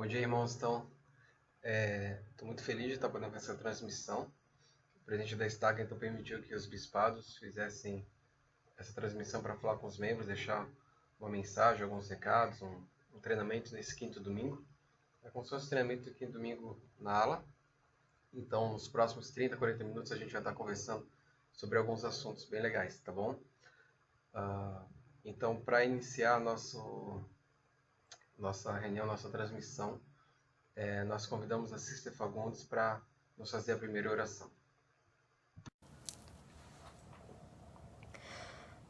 Bom dia, irmãos. Estou muito feliz de estar podendo fazer essa transmissão. O presidente da Estaca então permitiu que os bispados fizessem essa transmissão para falar com os membros, deixar uma mensagem, alguns recados, um treinamento nesse quinto domingo. É como se fosse um treinamento do quinto domingo na ala. Então, nos próximos 30, 40 minutos, a gente vai estar conversando sobre alguns assuntos bem legais, tá bom? Então, para iniciar nossa reunião, nossa transmissão, nós convidamos a Sister Fagundes para nos fazer a primeira oração.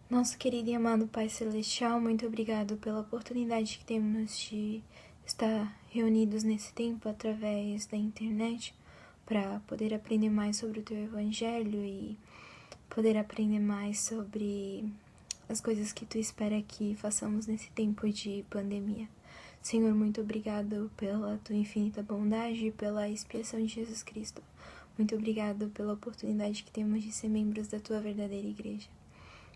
Nosso querido e amado Pai Celestial, muito obrigado pela oportunidade que temos de estar reunidos nesse tempo através da internet para poder aprender mais sobre o Teu Evangelho e poder aprender mais sobre as coisas que Tu espera que façamos nesse tempo de pandemia. Senhor, muito obrigado pela Tua infinita bondade e pela expiação de Jesus Cristo. Muito obrigado pela oportunidade que temos de ser membros da Tua verdadeira igreja.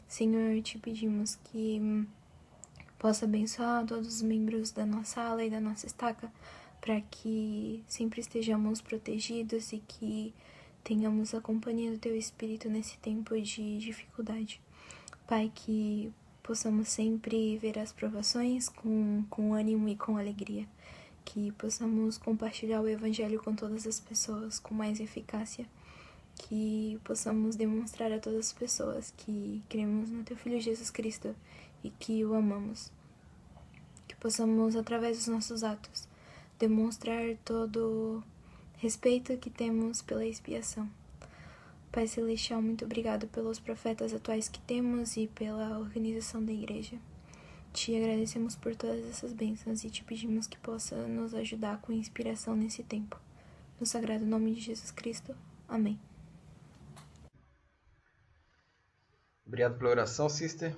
Senhor, te pedimos que possa abençoar todos os membros da nossa ala e da nossa estaca, para que sempre estejamos protegidos e que tenhamos a companhia do Teu Espírito nesse tempo de dificuldade. Pai, que possamos sempre ver as provações com ânimo e com alegria, que possamos compartilhar o Evangelho com todas as pessoas com mais eficácia, que possamos demonstrar a todas as pessoas que cremos no Teu Filho Jesus Cristo e que o amamos. Que possamos, através dos nossos atos, demonstrar todo o respeito que temos pela expiação. Pai Celestial, muito obrigado pelos profetas atuais que temos e pela organização da igreja. Te agradecemos por todas essas bênçãos e te pedimos que possa nos ajudar com inspiração nesse tempo. No sagrado nome de Jesus Cristo. Amém. Obrigado pela oração, Sister.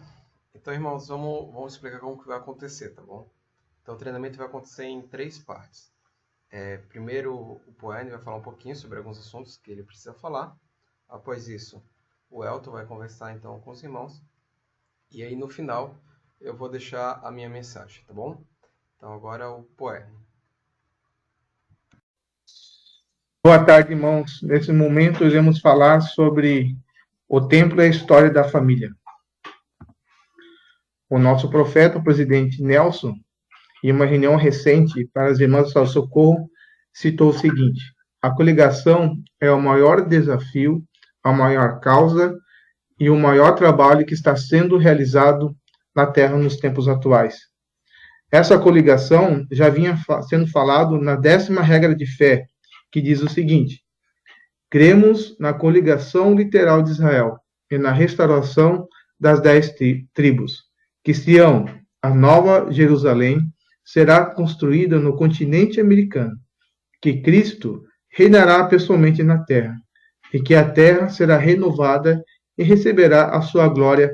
Então, irmãos, vamos explicar como que vai acontecer, tá bom? Então, o treinamento vai acontecer em 3 partes. Primeiro, o Poene vai falar um pouquinho sobre alguns assuntos que ele precisa falar. Após isso, o Elton vai conversar então com os irmãos. E aí, no final, eu vou deixar a minha mensagem, tá bom? Então, agora o Poene. Boa tarde, irmãos. Nesse momento, iremos falar sobre o templo e a história da família. O nosso profeta, o presidente Nelson, em uma reunião recente para as irmãs do Socorro, citou o seguinte: a coligação é o maior desafio, a maior causa e o maior trabalho que está sendo realizado na Terra nos tempos atuais. Essa coligação já vinha sendo falado na 10ª regra de fé, que diz o seguinte: cremos na coligação literal de Israel e na restauração das 10 tribos, que Sião, a nova Jerusalém, será construída no continente americano, que Cristo reinará pessoalmente na terra, e que a terra será renovada e receberá a sua glória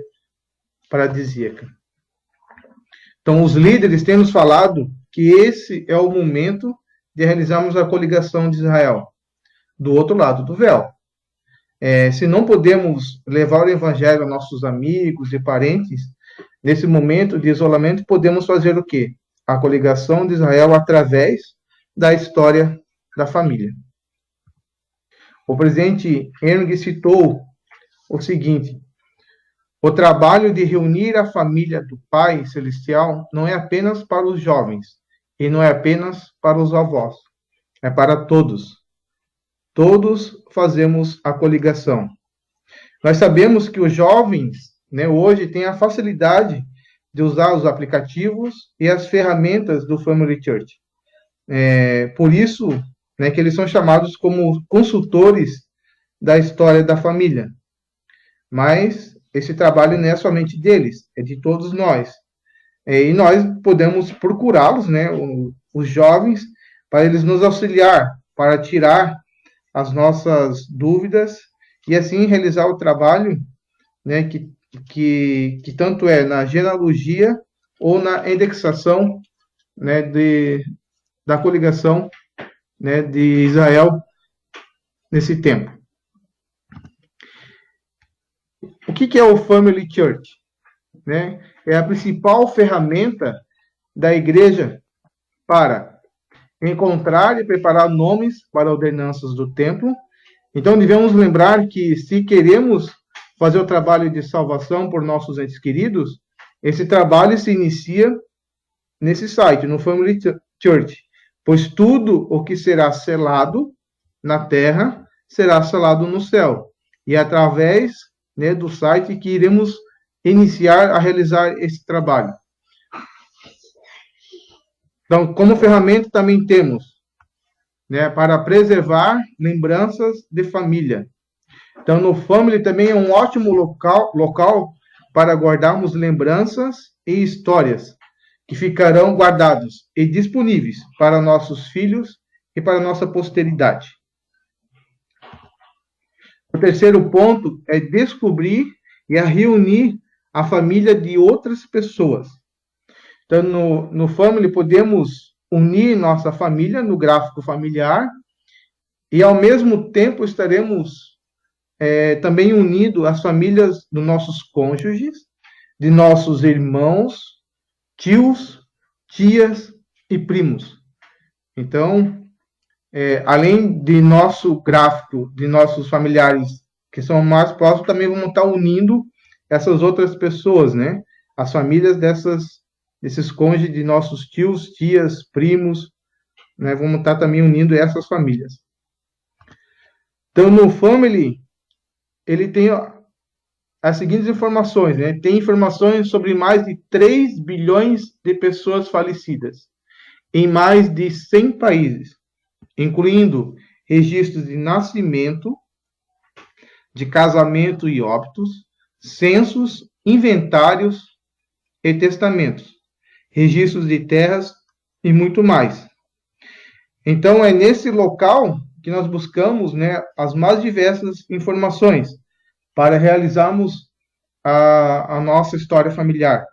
paradisíaca. Então, os líderes têm nos falado que esse é o momento de realizarmos a coligação de Israel, do outro lado do véu. Se não podemos levar o evangelho a nossos amigos e parentes, nesse momento de isolamento, podemos fazer o quê? A coligação de Israel através da história da família. O presidente Henry citou o seguinte: o trabalho de reunir a família do Pai Celestial não é apenas para os jovens e não é apenas para os avós, é para todos. Todos fazemos a coligação. Nós sabemos que os jovens, hoje têm a facilidade de usar os aplicativos e as ferramentas do Family Church. Por isso, que eles são chamados como consultores da história da família. Mas esse trabalho não é somente deles, é de todos nós. E nós podemos procurá-los, os jovens, para eles nos auxiliar, para tirar as nossas dúvidas e assim realizar o trabalho, que tanto é na genealogia ou na indexação, da coligação, de Israel nesse tempo. O que é o Family Church? É a principal ferramenta da igreja para encontrar e preparar nomes para ordenanças do templo. Então, devemos lembrar que, se queremos fazer o trabalho de salvação por nossos entes queridos, esse trabalho se inicia nesse site, no Family Church, pois tudo o que será selado na terra será selado no céu. E é através, né, do site que iremos iniciar a realizar esse trabalho. Então, como ferramenta também temos, né, para preservar lembranças de família. Então, no Family também é um ótimo local para guardarmos lembranças e histórias que ficarão guardados e disponíveis para nossos filhos e para nossa posteridade. O terceiro ponto é descobrir e reunir a família de outras pessoas. Então, no Family, podemos unir nossa família no gráfico familiar e, ao mesmo tempo, estaremos também unindo as famílias dos nossos cônjuges, de nossos irmãos, tios, tias e primos. Então, além de nosso gráfico, de nossos familiares que são mais próximos, também vamos estar unindo essas outras pessoas, né? As famílias desses cônjuges de nossos tios, tias, primos, né? Vamos estar também unindo essas famílias. Então, no Family, ele tem as seguintes informações, né? Tem informações sobre mais de 3 bilhões de pessoas falecidas em mais de 100 países, incluindo registros de nascimento, de casamento e óbitos, censos, inventários e testamentos, registros de terras e muito mais. Então, é nesse local que nós buscamos, né, as mais diversas informações para realizarmos a nossa história familiar.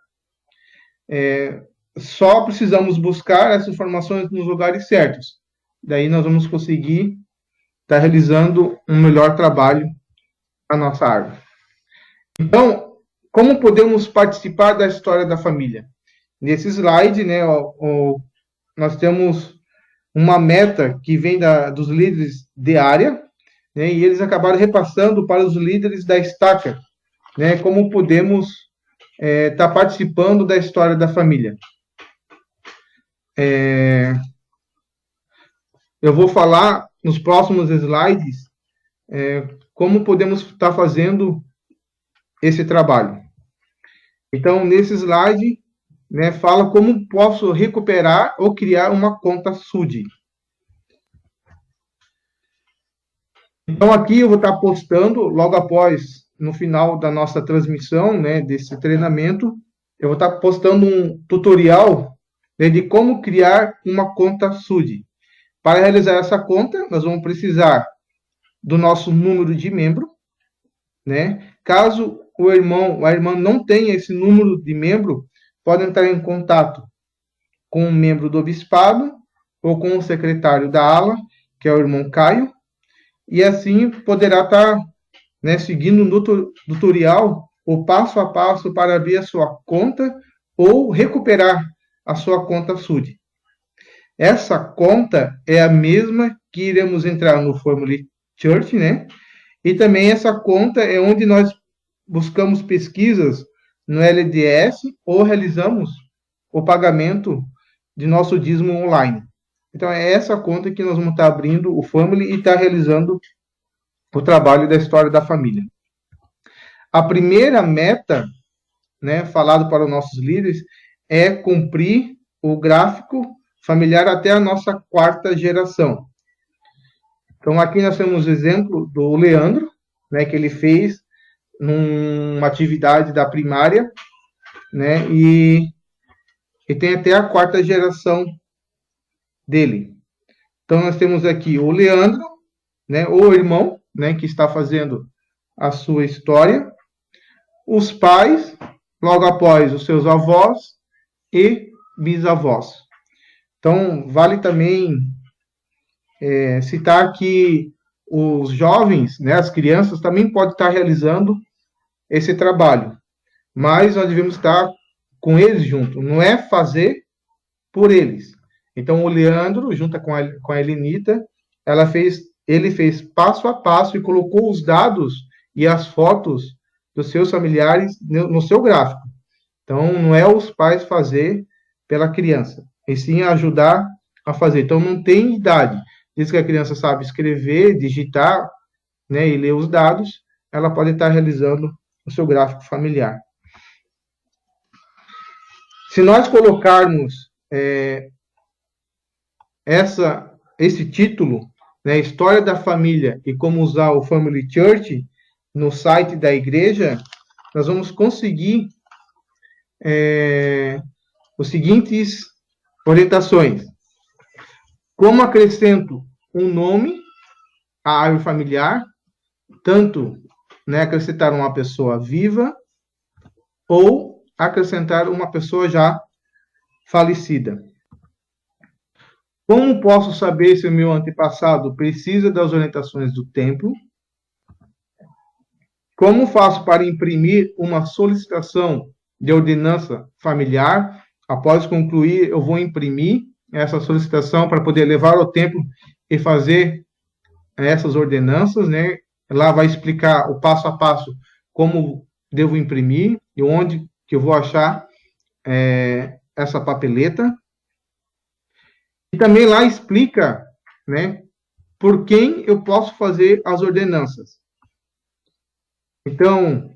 Só precisamos buscar essas informações nos lugares certos. Daí nós vamos conseguir estar realizando um melhor trabalho na nossa árvore. Então, como podemos participar da história da família? Nesse slide, né, nós temos uma meta que vem dos líderes de área, né, e eles acabaram repassando para os líderes da estaca, né, como podemos estar participando da história da família. Eu vou falar nos próximos slides como podemos estar fazendo esse trabalho. Então, nesse slide, né, fala como posso recuperar ou criar uma conta SUD. Então, aqui eu vou estar postando, logo após, no final da nossa transmissão, né, desse treinamento, eu vou estar postando um tutorial, né, de como criar uma conta SUD. Para realizar essa conta, nós vamos precisar do nosso número de membro, né? Caso o irmão ou a irmã não tenha esse número de membro, pode entrar em contato com um membro do bispado ou com o secretário da ala, que é o irmão Caio, e assim poderá estar, né, seguindo no tutorial o passo a passo para abrir a sua conta ou recuperar a sua conta SUD. Essa conta é a mesma que iremos entrar no Family Church, né? E também essa conta é onde nós buscamos pesquisas no LDS ou realizamos o pagamento de nosso dízimo online. Então, é essa conta que nós vamos estar abrindo o Family e estar realizando o trabalho da história da família. A primeira meta, né, falado para os nossos líderes, é cumprir o gráfico familiar até a nossa 4ª geração. Então, aqui nós temos o exemplo do Leandro, né, que ele fez numa atividade da primária, né, e tem até a 4ª geração dele. Então, nós temos aqui o Leandro, né, o irmão, né, que está fazendo a sua história, os pais, logo após os seus avós e bisavós. Então, vale também citar que os jovens, né, as crianças, também podem estar realizando esse trabalho, mas nós devemos estar com eles junto, não é fazer por eles, Então, o Leandro, junto com a Elenita, ele fez passo a passo e colocou os dados e as fotos dos seus familiares no seu gráfico. Então, não é os pais fazer pela criança, e sim ajudar a fazer. Então, não tem idade. Diz que a criança sabe escrever, digitar, né, e ler os dados, ela pode estar realizando o seu gráfico familiar. Se nós colocarmos esse título, né, História da Família e como usar o Family Church no site da igreja, nós vamos conseguir os seguintes orientações. Como acrescento um nome à árvore familiar, tanto, né, acrescentar uma pessoa viva ou acrescentar uma pessoa já falecida. Como posso saber se o meu antepassado precisa das orientações do templo? Como faço para imprimir uma solicitação de ordenança familiar? Após concluir, eu vou imprimir essa solicitação para poder levar ao templo e fazer essas ordenanças, né? Lá vai explicar o passo a passo como devo imprimir e onde que eu vou achar essa papeleta. E também lá explica, né, por quem eu posso fazer as ordenanças. Então,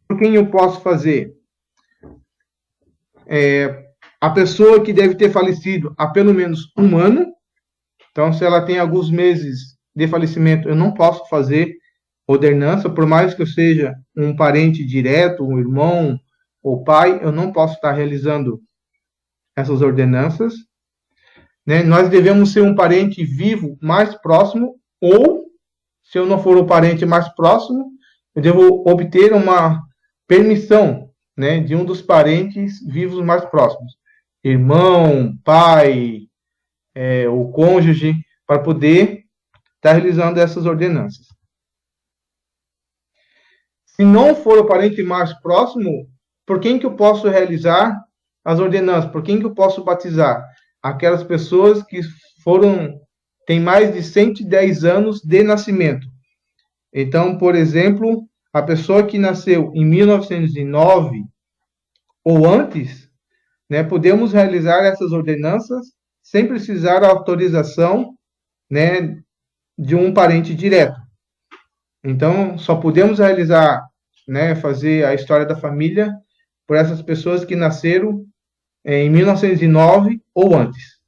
por quem eu posso fazer? A pessoa que deve ter falecido há pelo menos um ano. Então, se ela tem alguns meses de falecimento, eu não posso fazer ordenança, por mais que eu seja um parente direto, um irmão ou pai, eu não posso estar realizando essas ordenanças. Né? Nós devemos ser um parente vivo mais próximo, ou, se eu não for o parente mais próximo, eu devo obter uma permissão, né, de um dos parentes vivos mais próximos. Irmão, pai, o cônjuge, para poder estar realizando essas ordenanças. Se não for o parente mais próximo, por quem que eu posso realizar as ordenanças? Por quem que eu posso batizar? Aquelas pessoas que têm mais de 110 anos de nascimento. Então, por exemplo, a pessoa que nasceu em 1909 ou antes, né, podemos realizar essas ordenanças sem precisar da autorização, né, de um parente direto. Então, só podemos realizar, né, fazer a história da família por essas pessoas que nasceram em 1909 ou antes.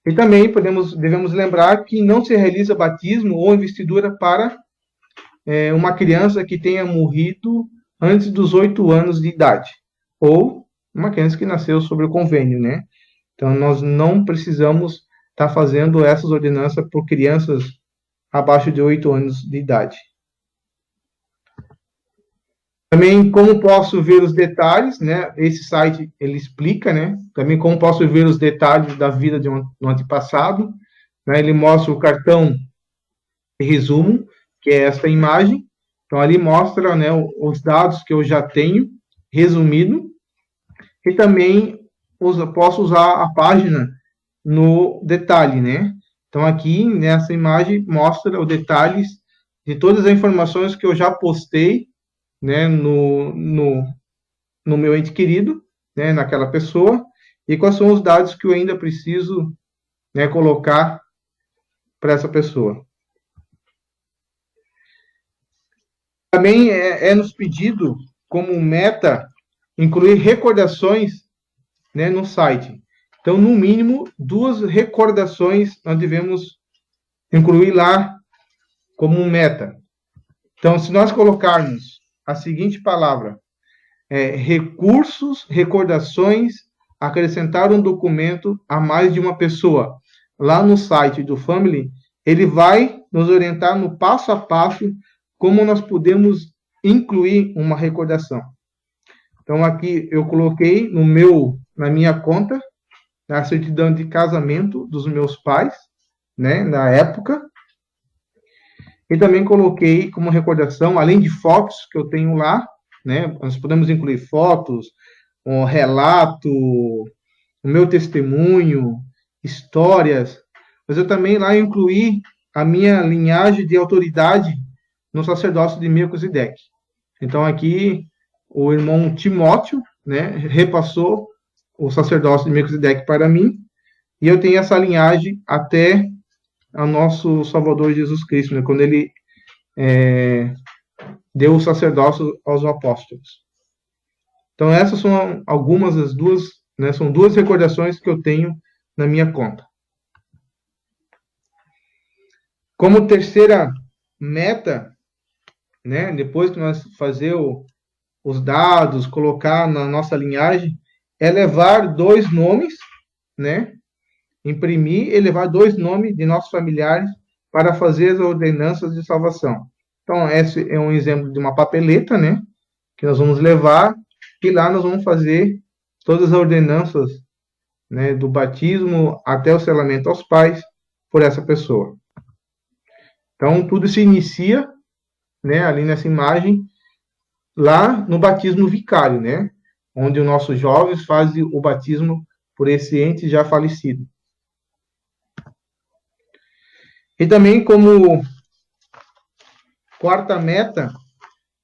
E também devemos lembrar que não se realiza batismo ou investidura para uma criança que tenha morrido antes dos 8 anos de idade, ou uma criança que nasceu sobre o convênio, né? Então, nós não precisamos estar fazendo essas ordenanças por crianças abaixo de 8 anos de idade. Também como posso ver os detalhes, né? Esse site ele explica, né? Também como posso ver os detalhes da vida de um antepassado, né? Ele mostra o cartão de resumo, que é essa imagem. Então ali mostra, né, os dados que eu já tenho resumido, e também posso usar a página no detalhe, né? Então aqui nessa imagem mostra os detalhes de todas as informações que eu já postei, né, no meu ente querido, né, naquela pessoa, e quais são os dados que eu ainda preciso, né, colocar para essa pessoa. Também nos pedido como meta incluir recordações, né, no site. Então, no mínimo, 2 recordações nós devemos incluir lá como meta. Então, se nós colocarmos a seguinte palavra, recursos, recordações, acrescentar um documento a mais de uma pessoa, lá no site do Family, ele vai nos orientar no passo a passo como nós podemos incluir uma recordação. Então, aqui eu coloquei na minha conta, a certidão de casamento dos meus pais, né, na época. E também coloquei como recordação, além de fotos que eu tenho lá, né, nós podemos incluir fotos, um relato, o meu testemunho, histórias, mas eu também lá incluí a minha linhagem de autoridade no sacerdócio de Melquisedeque. Então aqui o irmão Timóteo, né, repassou o sacerdócio de Melquisedeque para mim, e eu tenho essa linhagem até o nosso Salvador Jesus Cristo, né, quando ele deu o sacerdócio aos apóstolos. Então essas são algumas das duas, né, são duas recordações que eu tenho na minha conta. Como terceira meta, né, depois que nós fazer os dados, colocar na nossa linhagem, é levar 2 nomes, né, imprimir e levar 2 nomes de nossos familiares para fazer as ordenanças de salvação. Então, esse é um exemplo de uma papeleta, né, que nós vamos levar, e lá nós vamos fazer todas as ordenanças, né, do batismo até o selamento aos pais por essa pessoa. Então, tudo se inicia, né, ali nessa imagem, lá no batismo vicário, né, onde os nossos jovens fazem o batismo por esse ente já falecido. E também, como quarta meta,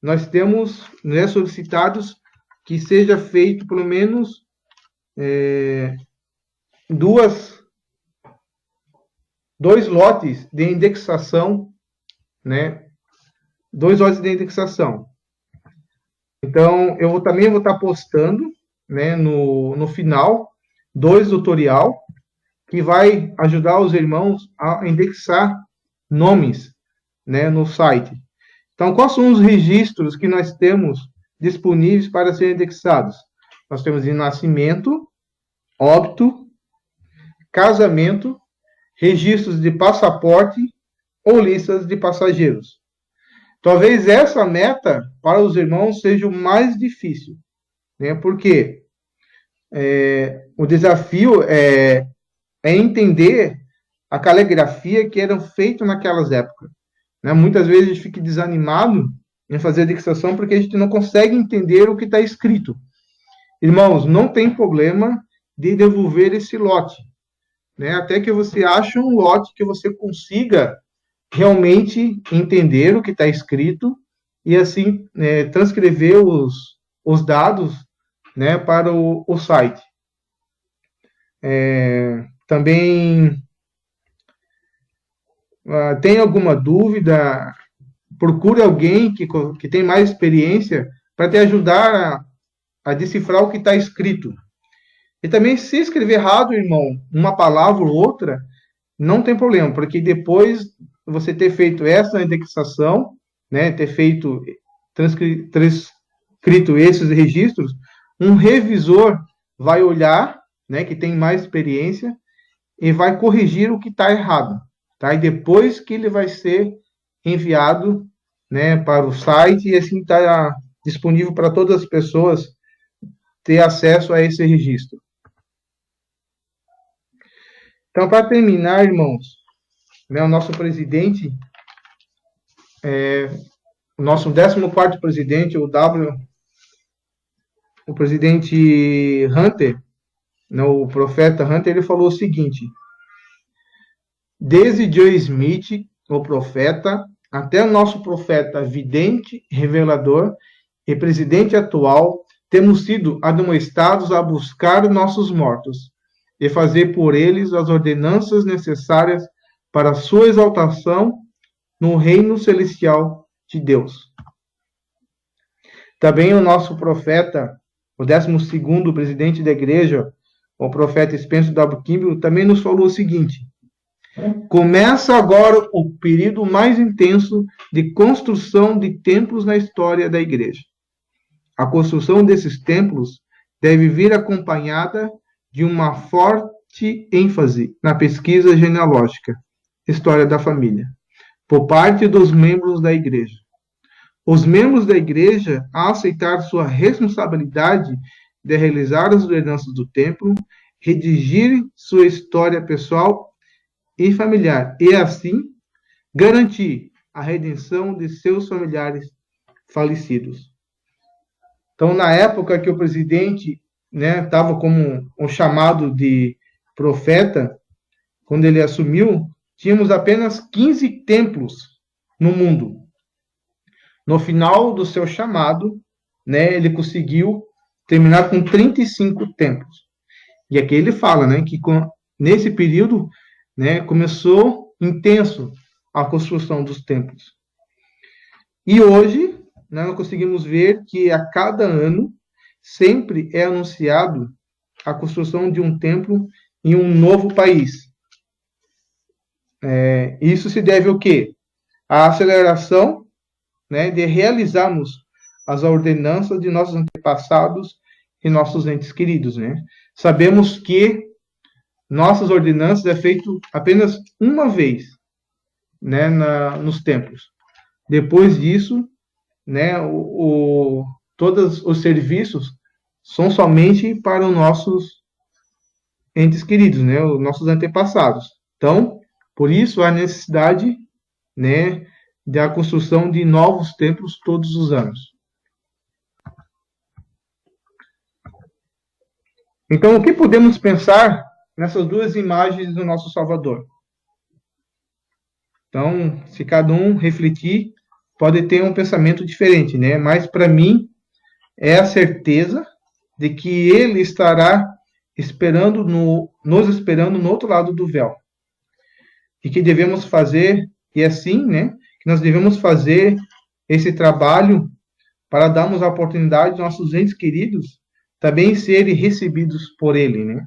nós temos, né, solicitados que seja feito pelo menos dois lotes de indexação, né? 2 lotes de indexação. Então, eu também vou estar postando, né, no final, 2 tutorial, que vai ajudar os irmãos a indexar nomes, né, no site. Então, quais são os registros que nós temos disponíveis para serem indexados? Nós temos de nascimento, óbito, casamento, registros de passaporte ou listas de passageiros. Talvez essa meta para os irmãos seja o mais difícil, né? Porque o desafio é entender a caligrafia que eram feitas naquelas épocas, né? Muitas vezes a gente fica desanimado em fazer a dictação porque a gente não consegue entender o que está escrito. Irmãos, não tem problema de devolver esse lote, né? Até que você ache um lote que você consiga realmente entender o que está escrito e assim transcrever os dados, né, para o site. Também tem alguma dúvida, procure alguém que tem mais experiência para te ajudar a decifrar o que está escrito. E também, se escrever errado, irmão, uma palavra ou outra, não tem problema, porque depois você ter feito essa indexação, né, ter feito, transcrito esses registros, um revisor vai olhar, né, que tem mais experiência, e vai corrigir o que está errado, tá? E depois que ele vai ser enviado, né, para o site, e assim está disponível para todas as pessoas ter acesso a esse registro. Então, para terminar, irmãos, né, o nosso presidente, o nosso 14º presidente, o presidente Hunter, né, o profeta Hunter, ele falou o seguinte: desde Joe Smith, o profeta, até o nosso profeta vidente, revelador e presidente atual, temos sido admoestados a buscar nossos mortos e fazer por eles as ordenanças necessárias para a sua exaltação no reino celestial de Deus. Também o nosso profeta, o 12º presidente da igreja, o profeta Spencer W. Kimball, também nos falou o seguinte: começa agora o período mais intenso de construção de templos na história da igreja. A construção desses templos deve vir acompanhada de uma forte ênfase na pesquisa genealógica, história da família, por parte dos membros da igreja. Os membros da igreja, a aceitar sua responsabilidade de realizar as ordenanças do templo, redigir sua história pessoal e familiar, e assim garantir a redenção de seus familiares falecidos. Então, na época que o presidente né, estava como um chamado de profeta, quando ele assumiu, tínhamos apenas 15 templos no mundo. No final do seu chamado, né, ele conseguiu terminar com 35 templos. E aqui ele fala, né, que nesse período, né, começou intenso a construção dos templos. E hoje, né, nós conseguimos ver que a cada ano sempre é anunciado a construção de um templo em um novo país. Isso se deve ao quê? A aceleração, né, de realizarmos as ordenanças de nossos antepassados e nossos entes queridos, né? Sabemos que nossas ordenanças é feito apenas uma vez, né, nos templos. Depois disso, né, todos os serviços são somente para os nossos entes queridos, né, os nossos antepassados. Então, por isso a necessidade, né, da construção de novos templos todos os anos. Então, o que podemos pensar nessas duas imagens do nosso Salvador? Então, se cada um refletir, pode ter um pensamento diferente, né? Mas para mim é a certeza de que ele estará nos esperando no outro lado do véu. E que devemos fazer, e assim, né? Que nós devemos fazer esse trabalho para darmos a oportunidade aos nossos entes queridos também serem recebidos por ele, né?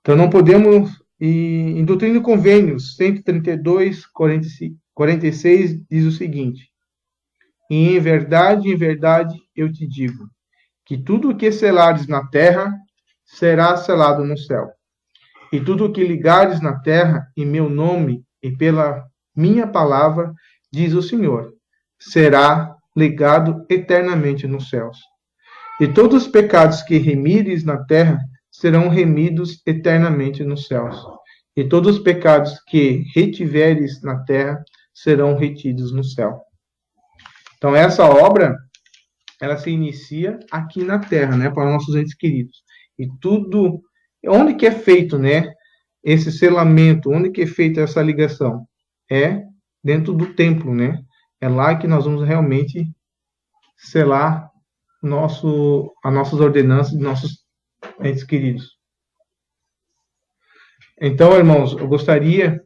Então não podemos, em Doutrina e Convênios 132, 46, diz o seguinte: e em verdade, eu te digo, que tudo o que selares na terra será selado no céu. E tudo o que ligares na terra em meu nome e pela minha palavra, diz o Senhor, será ligado eternamente nos céus. E todos os pecados que remires na terra serão remidos eternamente nos céus. E todos os pecados que retiveres na terra serão retidos no céu. Então essa obra, ela se inicia aqui na terra, né, para nossos entes queridos. E tudo, onde que é feito, né, esse selamento, onde que é feita essa ligação? É dentro do templo, né? É lá que nós vamos realmente selar as nossas ordenanças de nossos entes queridos. Então, irmãos, eu gostaria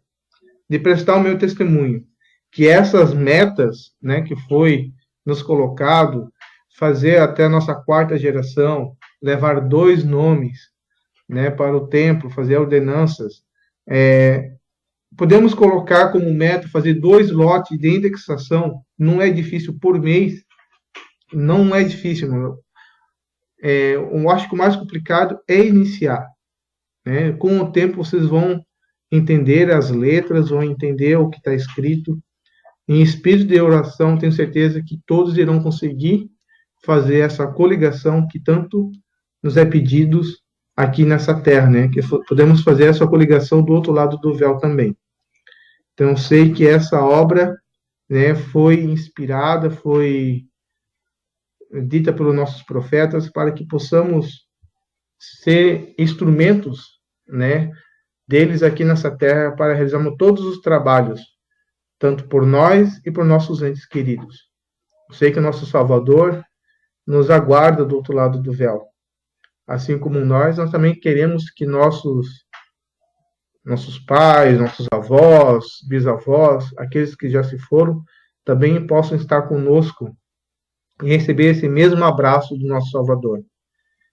de prestar o meu testemunho, que essas metas, né, que foi nos colocado, fazer até a nossa quarta geração, levar 2 nomes, né, para o templo, fazer ordenanças, podemos colocar como meta fazer 2 lotes de indexação, não é difícil por mês, não é difícil, mano. Eu acho que o mais complicado é iniciar, né? Com o tempo vocês vão entender as letras, vão entender o que está escrito. Em espírito de oração, tenho certeza que todos irão conseguir fazer essa coligação que tanto nos é pedido aqui nessa terra, né? Que podemos fazer essa coligação do outro lado do véu também. Então, sei que essa obra, né, foi inspirada, foi dita pelos nossos profetas para que possamos ser instrumentos, né, deles aqui nessa terra para realizarmos todos os trabalhos, tanto por nós e por nossos entes queridos. Eu sei que o nosso Salvador nos aguarda do outro lado do véu. Assim como nós também queremos que nossos pais, nossos avós, bisavós, aqueles que já se foram, também possam estar conosco e receber esse mesmo abraço do nosso Salvador.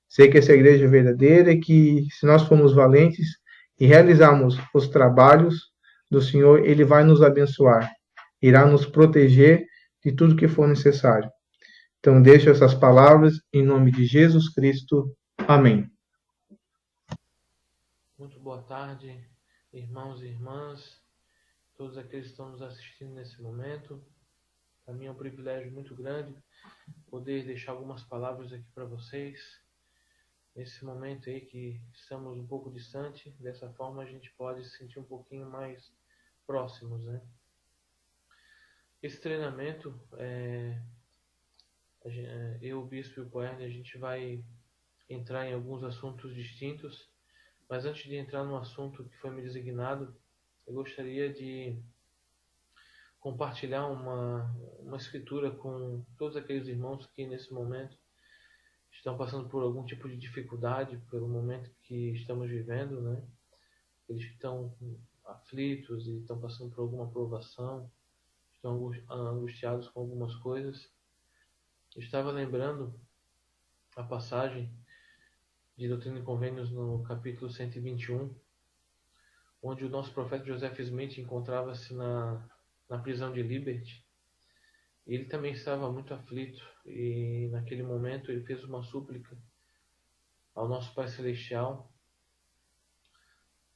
Sei que essa igreja é verdadeira e que, se nós formos valentes e realizarmos os trabalhos do Senhor, Ele vai nos abençoar, irá nos proteger de tudo que for necessário. Então, deixo essas palavras em nome de Jesus Cristo. Amém. Muito boa tarde, irmãos e irmãs, todos aqueles que estão nos assistindo nesse momento. Para mim é um privilégio muito grande poder deixar algumas palavras aqui para vocês. Nesse momento aí que estamos um pouco distante, dessa forma a gente pode se sentir um pouquinho mais próximos, né? Esse treinamento Eu, o Bispo e o Coerne, a gente vai entrar em alguns assuntos distintos, mas antes de entrar no assunto que foi me designado, eu gostaria de compartilhar uma escritura com todos aqueles irmãos que nesse momento estão passando por algum tipo de dificuldade pelo momento que estamos vivendo, né? Eles que estão aflitos e estão passando por alguma provação, estão angustiados com algumas coisas. Eu estava lembrando a passagem de Doutrina e Convênios no capítulo 121, onde o nosso profeta Joseph Smith encontrava-se na prisão de Liberty. Ele também estava muito aflito e naquele momento ele fez uma súplica ao nosso Pai Celestial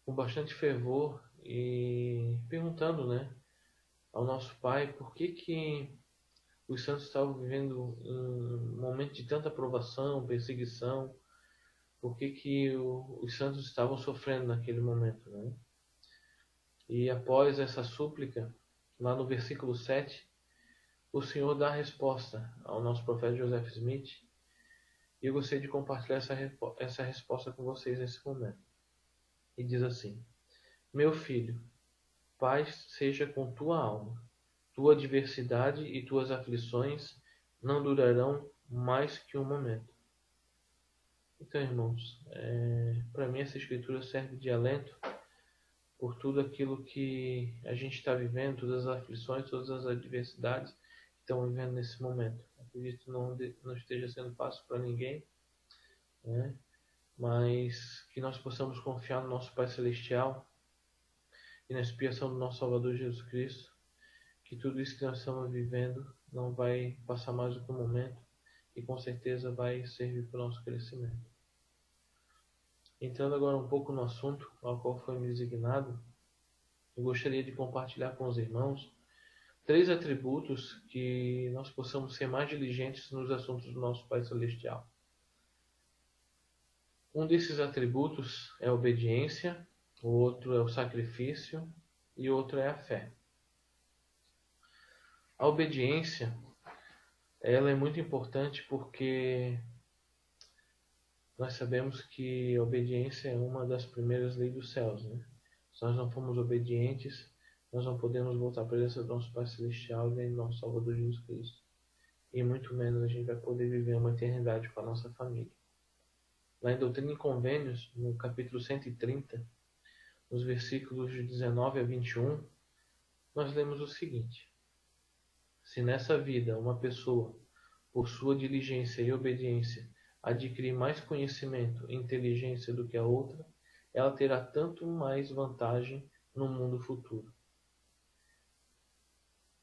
com bastante fervor e perguntando, né, ao nosso Pai por que os santos estavam vivendo um momento de tanta provação, perseguição, por que os santos estavam sofrendo naquele momento, né? E após essa súplica, lá no versículo 7, o Senhor dá a resposta ao nosso profeta Joseph Smith, e eu gostaria de compartilhar essa resposta com vocês nesse momento. E diz assim: Meu filho, paz seja com tua alma. Tua adversidade e tuas aflições não durarão mais que um momento. Então, irmãos, para mim essa escritura serve de alento por tudo aquilo que a gente está vivendo, todas as aflições, todas as adversidades que estão vivendo nesse momento. Acredito que não esteja sendo fácil para ninguém, né? Mas que nós possamos confiar no nosso Pai Celestial e na expiação do nosso Salvador Jesus Cristo, que tudo isso que nós estamos vivendo não vai passar mais do que um momento e com certeza vai servir para o nosso crescimento. Entrando agora um pouco no assunto ao qual foi me designado, eu gostaria de compartilhar com os irmãos 3 atributos que nós possamos ser mais diligentes nos assuntos do nosso Pai Celestial. Um desses atributos é a obediência, o outro é o sacrifício e o outro é a fé. A obediência, ela é muito importante porque nós sabemos que a obediência é uma das primeiras leis dos céus, né? Se nós não formos obedientes, nós não podemos voltar à presença do nosso Pai Celestial e nem do nosso Salvador Jesus Cristo. E muito menos a gente vai poder viver uma eternidade com a nossa família. Lá em Doutrina e Convênios, no capítulo 130, nos versículos de 19 a 21, nós lemos o seguinte: Se nessa vida uma pessoa, por sua diligência e obediência, adquirir mais conhecimento e inteligência do que a outra, ela terá tanto mais vantagem no mundo futuro.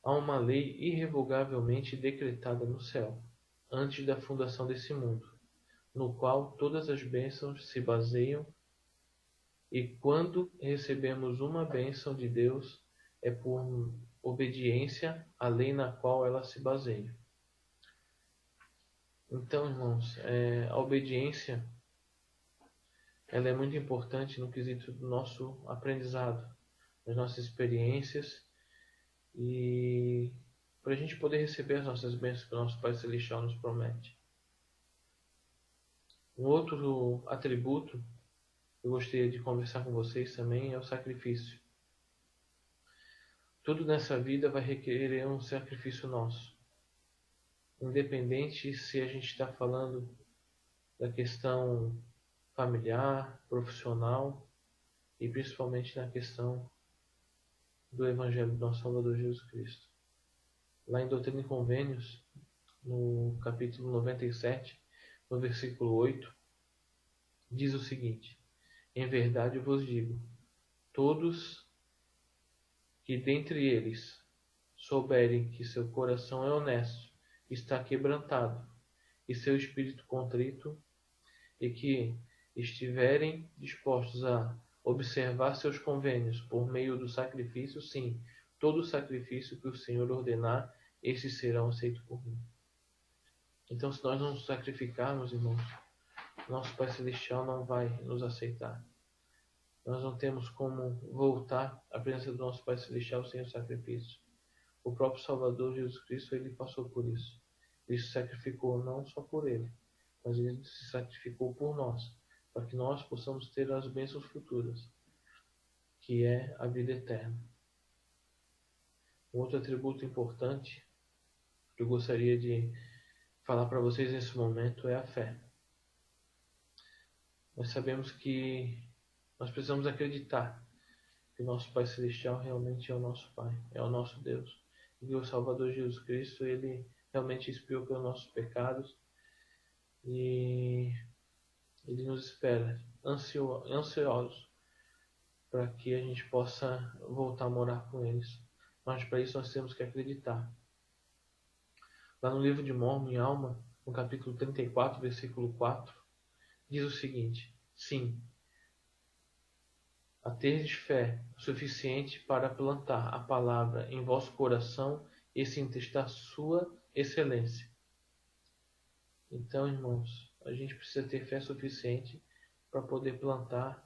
Há uma lei irrevogavelmente decretada no céu, antes da fundação desse mundo, no qual todas as bênçãos se baseiam, e quando recebemos uma bênção de Deus, é por obediência à lei na qual ela se baseia. Então, irmãos, a obediência ela é muito importante no quesito do nosso aprendizado, das nossas experiências e para a gente poder receber as nossas bênçãos que o nosso Pai Celestial nos promete. Um outro atributo que eu gostaria de conversar com vocês também é o sacrifício. Tudo nessa vida vai requerer um sacrifício nosso. Independente se a gente está falando da questão familiar, profissional e principalmente na questão do Evangelho do nosso Salvador Jesus Cristo. Lá em Doutrina e Convênios, no capítulo 97, no versículo 8, diz o seguinte: Em verdade eu vos digo, todos que dentre eles souberem que seu coração é honesto, está quebrantado, e seu espírito contrito, e que estiverem dispostos a observar seus convênios por meio do sacrifício, sim, todo o sacrifício que o Senhor ordenar, esses serão aceitos por mim. Então, se nós não nos sacrificarmos, irmãos, nosso Pai Celestial não vai nos aceitar. Nós não temos como voltar à presença do nosso Pai Celestial sem o sacrifício. O próprio Salvador Jesus Cristo, ele passou por isso. Ele se sacrificou não só por ele, mas ele se sacrificou por nós, para que nós possamos ter as bênçãos futuras, que é a vida eterna. Um outro atributo importante que eu gostaria de falar para vocês nesse momento é a fé. Nós sabemos que nós precisamos acreditar que o nosso Pai Celestial realmente é o nosso Pai, é o nosso Deus. E que o Salvador Jesus Cristo, Ele realmente expiou pelos nossos pecados e Ele nos espera, ansiosos, para que a gente possa voltar a morar com eles. Mas para isso nós temos que acreditar. Lá no livro de Mórmon e Alma, no capítulo 34, versículo 4, diz o seguinte: sim, a terdes fé suficiente para plantar a palavra em vosso coração e se testar sua excelência. Então, irmãos, a gente precisa ter fé suficiente para poder plantar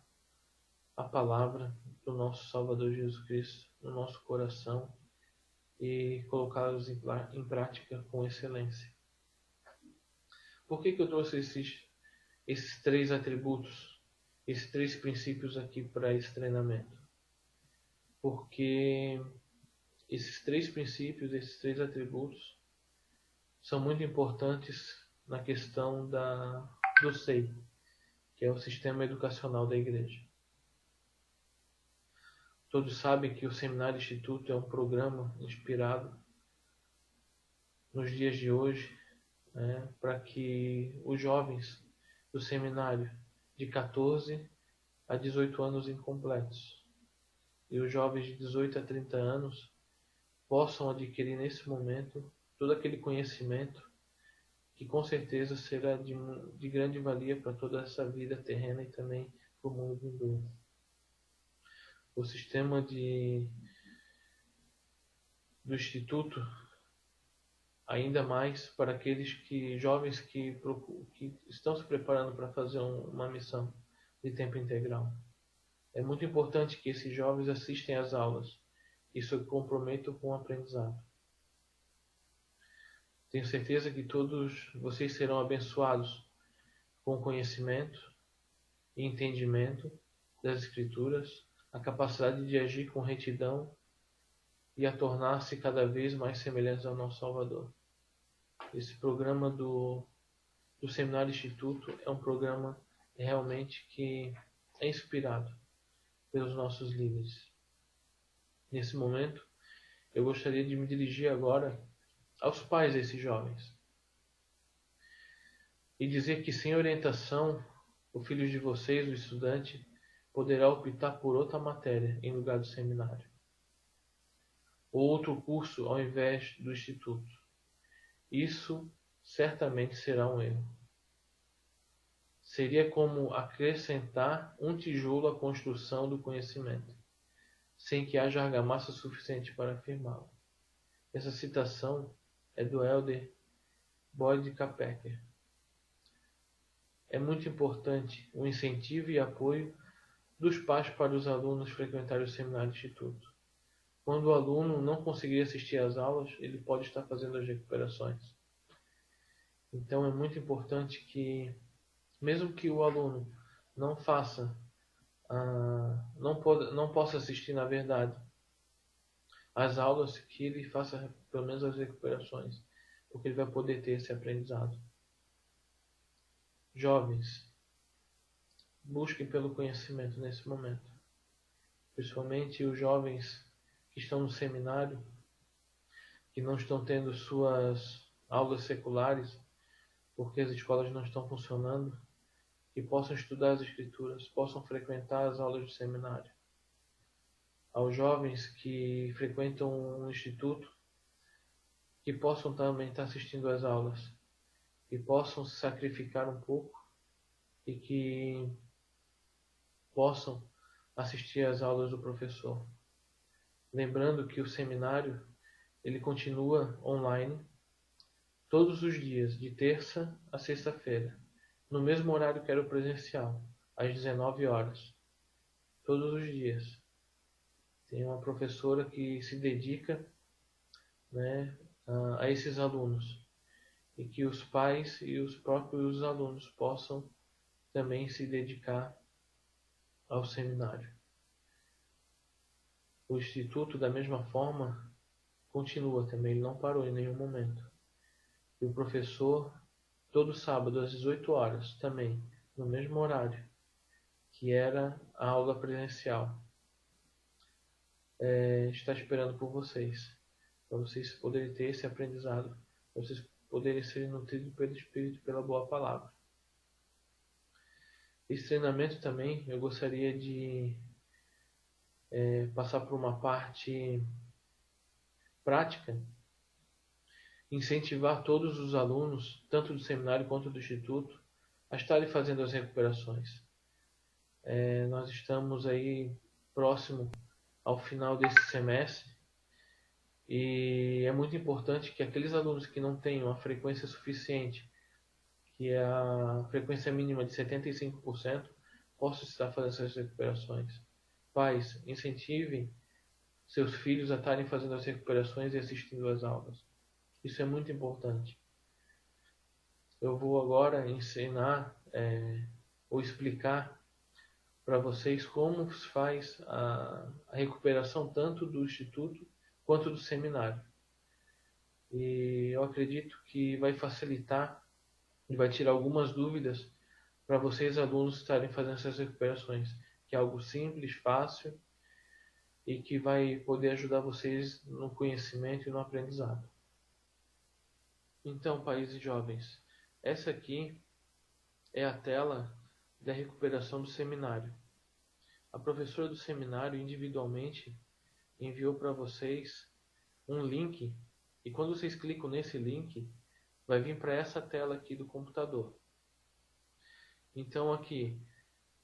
a palavra do nosso Salvador Jesus Cristo no nosso coração e colocá-los em prática com excelência. Por que eu trouxe esses três atributos, esses três princípios aqui para esse treinamento? Porque esses três princípios, esses três atributos são muito importantes na questão do SEI, que é o Sistema Educacional da Igreja. Todos sabem que o Seminário Instituto é um programa inspirado nos dias de hoje, para que os jovens do seminário de 14 a 18 anos incompletos e os jovens de 18 a 30 anos possam adquirir nesse momento todo aquele conhecimento que com certeza será de grande valia para toda essa vida terrena e também para o mundo vindouro. O sistema do Instituto, ainda mais para aqueles jovens que estão se preparando para fazer uma missão de tempo integral. É muito importante que esses jovens assistem às aulas e se comprometam com o aprendizado. Tenho certeza que todos vocês serão abençoados com conhecimento e entendimento das Escrituras, a capacidade de agir com retidão e a tornar-se cada vez mais semelhantes ao nosso Salvador. Esse programa do Seminário Instituto é um programa realmente que é inspirado pelos nossos líderes. Nesse momento, eu gostaria de me dirigir agora aos pais desses jovens e dizer que sem orientação, o filho de vocês, o estudante, poderá optar por outra matéria em lugar do seminário, ou outro curso ao invés do instituto. Isso certamente será um erro. Seria como acrescentar um tijolo à construção do conhecimento, sem que haja argamassa suficiente para afirmá-lo. Essa citação é do Elder Boyd Kapecker. É muito importante o incentivo e apoio dos pais para os alunos frequentarem o Seminário Instituto. Quando o aluno não conseguir assistir às aulas, ele pode estar fazendo as recuperações. Então é muito importante que, mesmo que o aluno não faça, não possa assistir, na verdade, às aulas, que ele faça pelo menos as recuperações, porque ele vai poder ter esse aprendizado. Jovens, busquem pelo conhecimento nesse momento. Principalmente os jovens que estão no seminário, que não estão tendo suas aulas seculares, porque as escolas não estão funcionando, que possam estudar as Escrituras, possam frequentar as aulas do seminário. Aos jovens que frequentam um instituto, que possam também estar assistindo às aulas, que possam se sacrificar um pouco e que possam assistir às aulas do professor. Lembrando que o seminário ele continua online todos os dias, de terça a sexta-feira, no mesmo horário que era o presencial, às 19 horas. Todos os dias. Tem uma professora que se dedica, a esses alunos. e que os pais e os próprios alunos possam também se dedicar ao seminário. O Instituto, da mesma forma, continua também, ele não parou em nenhum momento. E o professor, todo sábado às 18 horas, também, no mesmo horário, que era a aula presencial, está esperando por vocês, para vocês poderem ter esse aprendizado, para vocês poderem ser nutridos pelo Espírito, pela boa palavra. Esse treinamento também, eu gostaria de passar por uma parte prática, incentivar todos os alunos, tanto do seminário quanto do Instituto, a estarem fazendo as recuperações. Nós estamos aí próximo ao final desse semestre e é muito importante que aqueles alunos que não tenham a frequência suficiente, que é a frequência mínima de 75%, possam estar fazendo essas recuperações. Pais, incentivem seus filhos a estarem fazendo as recuperações e assistindo às aulas. Isso é muito importante. Eu vou agora ensinar ou explicar para vocês como se faz a recuperação tanto do Instituto quanto do seminário. E eu acredito que vai facilitar e vai tirar algumas dúvidas para vocês, alunos, estarem fazendo essas recuperações, que é algo simples, fácil e que vai poder ajudar vocês no conhecimento e no aprendizado. Então, pais e jovens, essa aqui é a tela da recuperação do seminário. A professora do seminário individualmente enviou para vocês um link e quando vocês clicam nesse link, vai vir para essa tela aqui do computador. Então aqui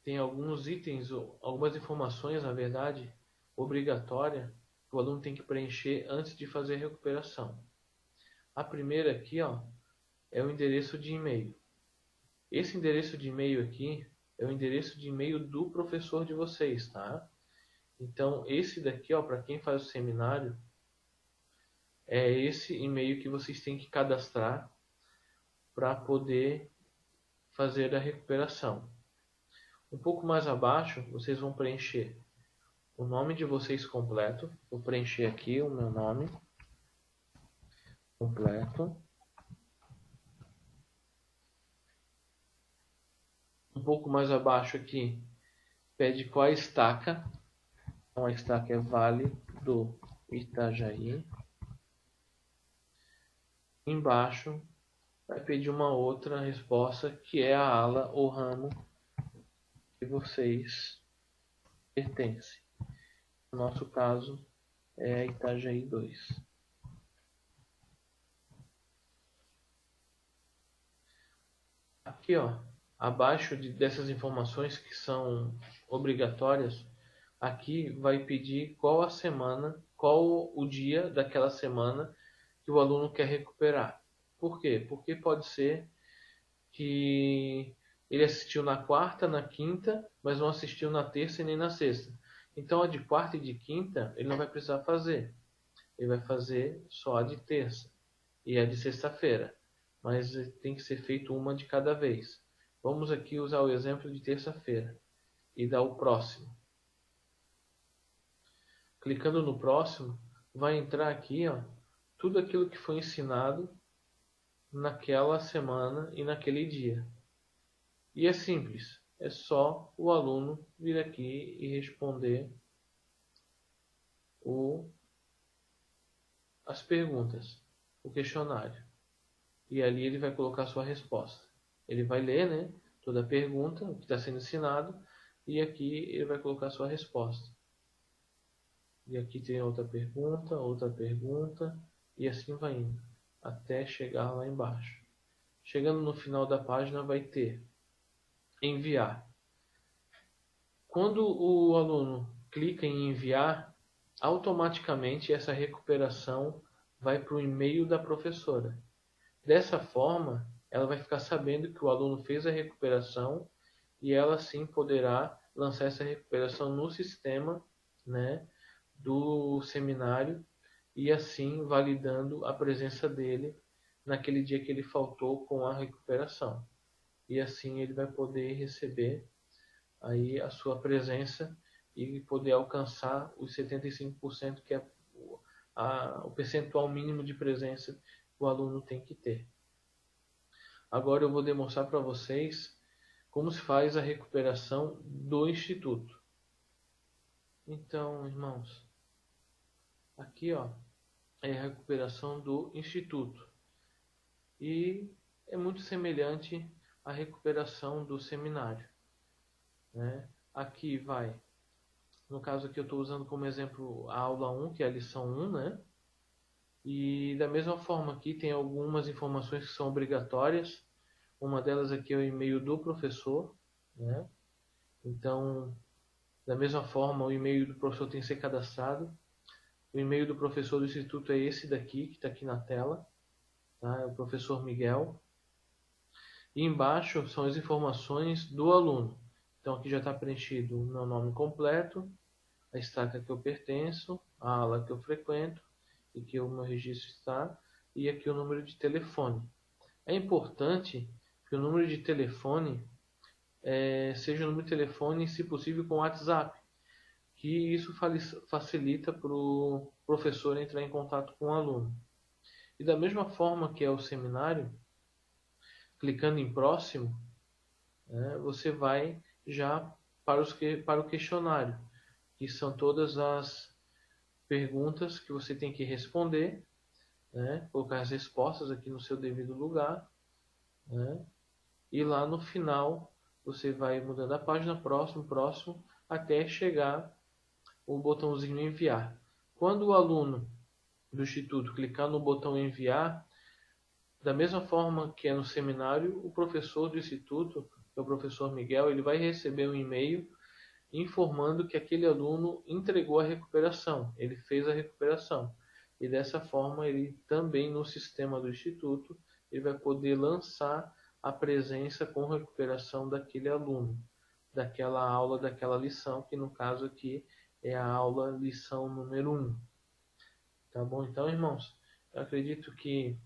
tem alguns itens, algumas informações, na verdade, obrigatórias que o aluno tem que preencher antes de fazer a recuperação. A primeira aqui, é o endereço de e-mail. Esse endereço de e-mail aqui é o endereço de e-mail do professor de vocês, tá? Então, esse daqui, para quem faz o seminário, é esse e-mail que vocês têm que cadastrar para poder fazer a recuperação. Um pouco mais abaixo, vocês vão preencher o nome de vocês completo. Vou preencher aqui o meu nome completo. Um pouco mais abaixo aqui, pede qual a estaca. Então, a estaca é Vale do Itajaí. Embaixo, vai pedir uma outra resposta, que é a ala ou ramo que vocês pertencem. No nosso caso, é Itajaí 2. Aqui, abaixo dessas informações que são obrigatórias, aqui vai pedir qual a semana, qual o dia daquela semana que o aluno quer recuperar. Por quê? Porque pode ser que ele assistiu na quarta, na quinta, mas não assistiu na terça e nem na sexta. Então a de quarta e de quinta ele não vai precisar fazer. Ele vai fazer só a de terça e a de sexta-feira. Mas tem que ser feito uma de cada vez. Vamos aqui usar o exemplo de terça-feira e dar o próximo. Clicando no próximo, vai entrar aqui tudo aquilo que foi ensinado naquela semana e naquele dia. E é simples, é só o aluno vir aqui e responder as perguntas, o questionário. E ali ele vai colocar a sua resposta. Ele vai ler, toda a pergunta, o que está sendo ensinado, e aqui ele vai colocar a sua resposta. E aqui tem outra pergunta, e assim vai indo, até chegar lá embaixo. Chegando no final da página vai ter enviar. Quando o aluno clica em enviar, automaticamente essa recuperação vai para o e-mail da professora. Dessa forma, ela vai ficar sabendo que o aluno fez a recuperação e ela sim poderá lançar essa recuperação no sistema, do seminário e assim validando a presença dele naquele dia que ele faltou com a recuperação. E assim ele vai poder receber aí a sua presença e poder alcançar os 75% que é o percentual mínimo de presença que o aluno tem que ter. Agora eu vou demonstrar para vocês como se faz a recuperação do Instituto. Então, irmãos, aqui ó, é a recuperação do Instituto. E é muito semelhante à recuperação do seminário, né? Aqui vai, no caso aqui eu estou usando como exemplo a aula 1, que é a lição 1, né? E da mesma forma aqui tem algumas informações que são obrigatórias. Uma delas aqui é o e-mail do professor, né? Então, da mesma forma, o e-mail do professor tem que ser cadastrado. O e-mail do professor do Instituto é esse daqui, que está aqui na tela, tá? É o professor Miguel. E embaixo são as informações do aluno. Então aqui já está preenchido o meu nome completo, a estaca que eu pertenço, a ala que eu frequento e que o meu registro está, e aqui o número de telefone. É importante que o número de telefone seja o número de telefone, se possível, com WhatsApp, que isso facilita para o professor entrar em contato com o aluno. E da mesma forma que é o seminário, clicando em próximo, né, você vai já para o questionário, que são todas as perguntas que você tem que responder, né, colocar as respostas aqui no seu devido lugar, né, e lá no final você vai mudando a página, próximo, até chegar o botãozinho enviar. Quando o aluno do Instituto clicar no botão enviar, da mesma forma que é no seminário, o professor do Instituto, que é o professor Miguel, ele vai receber um e-mail informando que aquele aluno entregou a recuperação, ele fez a recuperação. E dessa forma, ele também no sistema do Instituto, ele vai poder lançar a presença com recuperação daquele aluno, daquela aula, daquela lição, que no caso aqui é a aula lição número 1. Tá bom? Então, irmãos, eu acredito que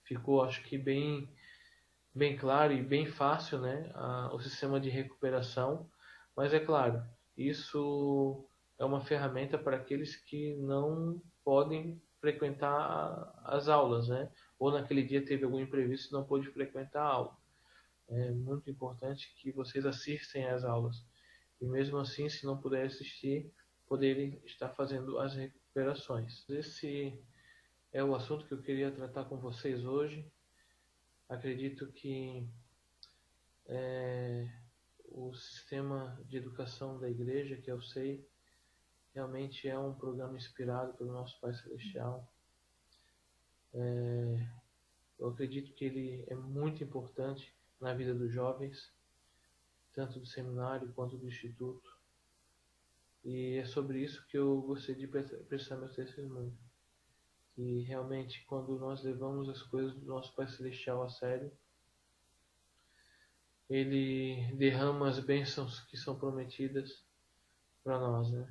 ficou, acho que bem claro e bem fácil, né, o sistema de recuperação. Mas é claro, isso é uma ferramenta para aqueles que não podem frequentar as aulas, né? Ou naquele dia teve algum imprevisto e não pôde frequentar a aula. É muito importante que vocês assistem às aulas. E mesmo assim, se não puder assistir, poderem estar fazendo as recuperações. Esse é o assunto que eu queria tratar com vocês hoje. Acredito que o sistema de educação da igreja, que eu sei, realmente é um programa inspirado pelo nosso Pai Celestial. Eu acredito que ele é muito importante na vida dos jovens, tanto do seminário quanto do instituto. E é sobre isso que eu gostaria de prestar meu testemunho. Que realmente, quando nós levamos as coisas do nosso Pai Celestial a sério, ele derrama as bênçãos que são prometidas para nós, né?